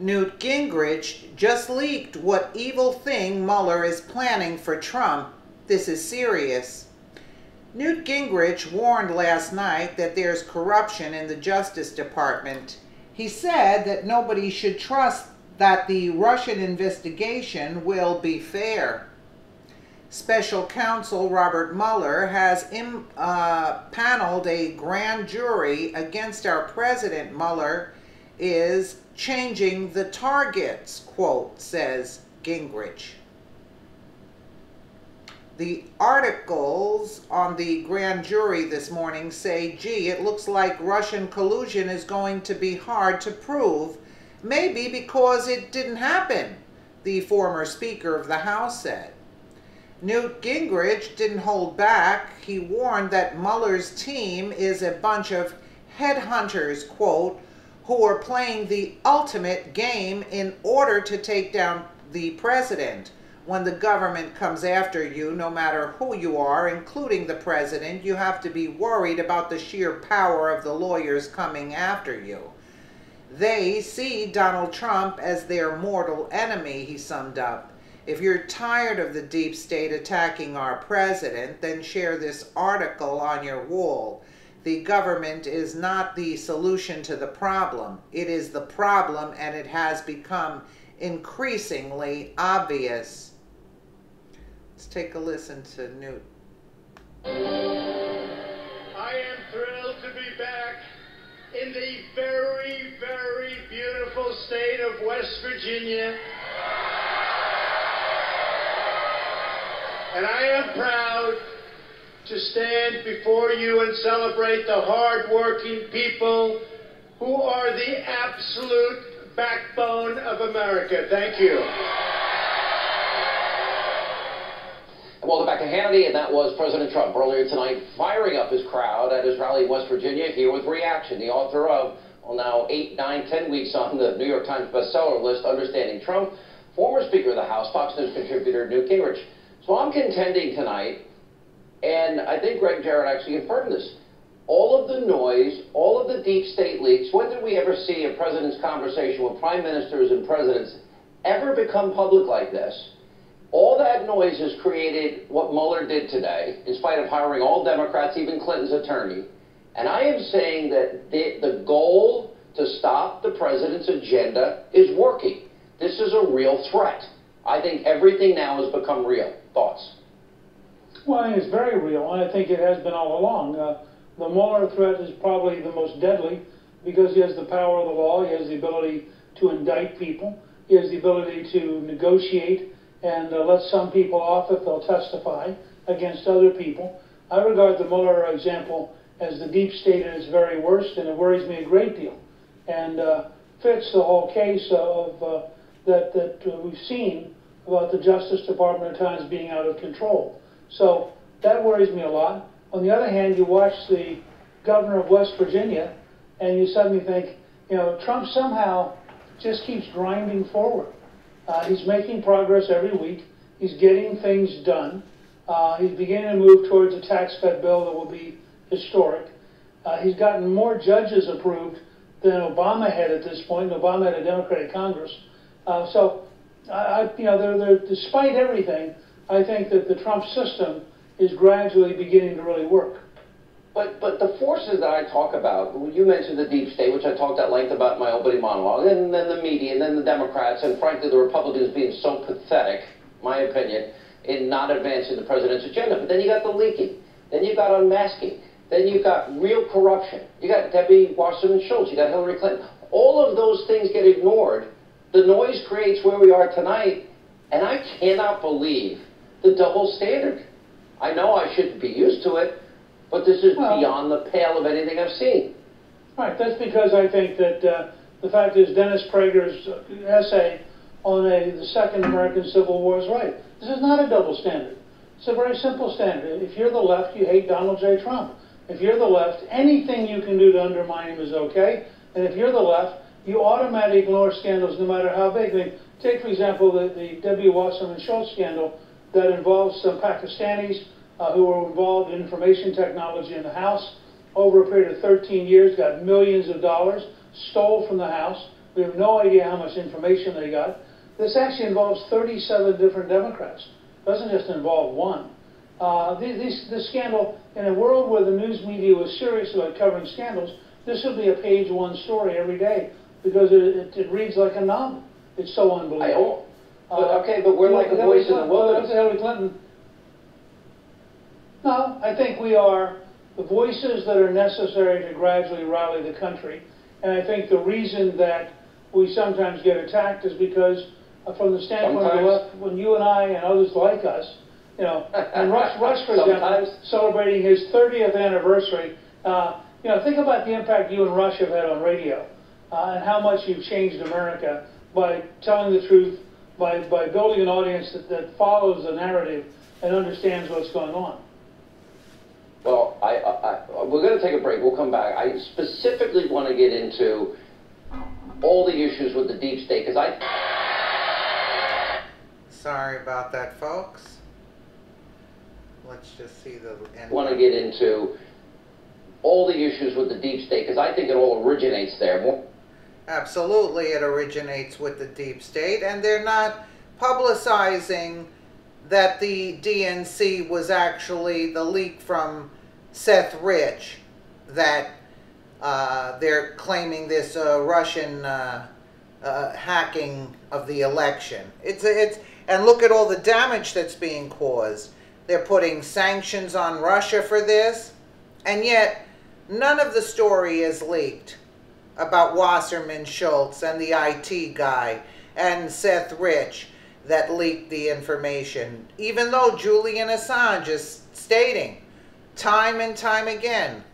Newt Gingrich just leaked what evil thing Mueller is planning for Trump. This is serious. Newt Gingrich warned last night that there's corruption in the Justice Department. He said that nobody should trust that the Russian investigation will be fair. Special counsel Robert Mueller has paneled a grand jury against our president. Mueller is changing the targets, quote, says Gingrich. The articles on the grand jury this morning say, gee, it looks like Russian collusion is going to be hard to prove, maybe because it didn't happen, the former Speaker of the House said. Newt Gingrich didn't hold back. He warned that Mueller's team is a bunch of headhunters, quote, who are playing the ultimate game in order to take down the president. When the government comes after you, no matter who you are, including the president, you have to be worried about the sheer power of the lawyers coming after you. They see Donald Trump as their mortal enemy, he summed up. If you're tired of the deep state attacking our president, then share this article on your wall. The government is not the solution to the problem. It is the problem, and it has become increasingly obvious. Let's take a listen to Newt. I am thrilled to be back in the very, very beautiful state of West Virginia. And I am proud to stand before you and celebrate the hard-working people who are the absolute backbone of America. Thank you. Welcome back to Hannity, and that was President Trump earlier tonight firing up his crowd at his rally in West Virginia. Here with reaction, the author of, well, now 8, 9, 10 weeks on the New York Times bestseller list, Understanding Trump, former Speaker of the House, Fox News contributor Newt Gingrich. So I'm contending tonight, and I think Greg Jarrett actually confirmed this, all of the noise, all of the deep state leaks, when did we ever see a president's conversation with prime ministers and presidents ever become public like this? All that noise has created what Mueller did today, in spite of hiring all Democrats, even Clinton's attorney. And I am saying that the goal to stop the president's agenda is working. This is a real threat. I think everything now has become real. Thoughts? Well, I think it's very real, and I think it has been all along. The Mueller threat is probably the most deadly because he has the power of the law, he has the ability to indict people, he has the ability to negotiate and let some people off if they'll testify against other people. I regard the Mueller example as the deep state at its very worst, and it worries me a great deal, and fits the whole case of that we've seen about the Justice Department at times being out of control. So that worries me a lot. On the other hand, you watch the governor of West Virginia, and you suddenly think, you know, Trump somehow just keeps grinding forward. He's making progress every week. He's getting things done. He's beginning to move towards a tax cut bill that will be historic. He's gotten more judges approved than Obama had at this point. Obama had a Democratic Congress. Despite everything, I think that the Trump system is gradually beginning to really work. But the forces that I talk about, you mentioned the deep state, which I talked at length about in my opening monologue, and then the media, and then the Democrats, and frankly the Republicans being so pathetic, my opinion, in not advancing the president's agenda. But then you got the leaking, then you got unmasking, then you got real corruption. You got Debbie Wasserman Schultz, you got Hillary Clinton. All of those things get ignored. The noise creates where we are tonight, and I cannot believe the double standard. I know I shouldn't be used to it, but this is beyond the pale of anything I've seen. Right, that's because I think that the fact is Dennis Prager's essay on the Second American Civil War is right. This is not a double standard. It's a very simple standard. If you're the left, you hate Donald J. Trump. If you're the left, anything you can do to undermine him is okay. And if you're the left, you automatically ignore scandals no matter how big. I mean, take, for example, the Debbie Wasserman Schultz scandal that involves some Pakistanis who were involved in information technology in the House over a period of 13 years, got millions of dollars, stole from the House, We have no idea how much information they got. This actually involves 37 different Democrats. It doesn't just involve one. This scandal, in a world where the news media was serious about covering scandals, this would be a page one story every day because it reads like a novel. It's so unbelievable. But we're like a voice in the wilderness. Hillary Clinton. No, I think we are the voices that are necessary to gradually rally the country. And I think the reason that we sometimes get attacked is because, from the standpoint of the left, when you and I and others like us, you know, and Rush, for example, celebrating his 30th anniversary, you know, think about the impact you and Rush have had on radio, and how much you've changed America by telling the truth, by building an audience that follows the narrative and understands what's going on. Well, we're going to take a break. We'll come back. I specifically want to get into all the issues with the deep state, because Sorry about that, folks. Let's just see the end. Want to get into all the issues with the deep state, because I think it all originates there. Absolutely, it originates with the deep state, and they're not publicizing that the DNC was actually the leak from Seth Rich, that they're claiming this Russian hacking of the election. And look at all the damage that's being caused. They're putting sanctions on Russia for this, and yet none of the story is leaked about Wasserman Schultz and the IT guy and Seth Rich that leaked the information, even though Julian Assange is stating time and time again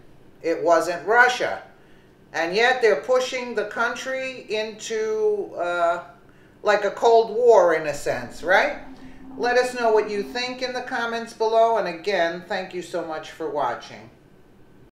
it wasn't Russia. And yet they're pushing the country into like a Cold War in a sense, right? Let us know what you think in the comments below, and again, thank you so much for watching.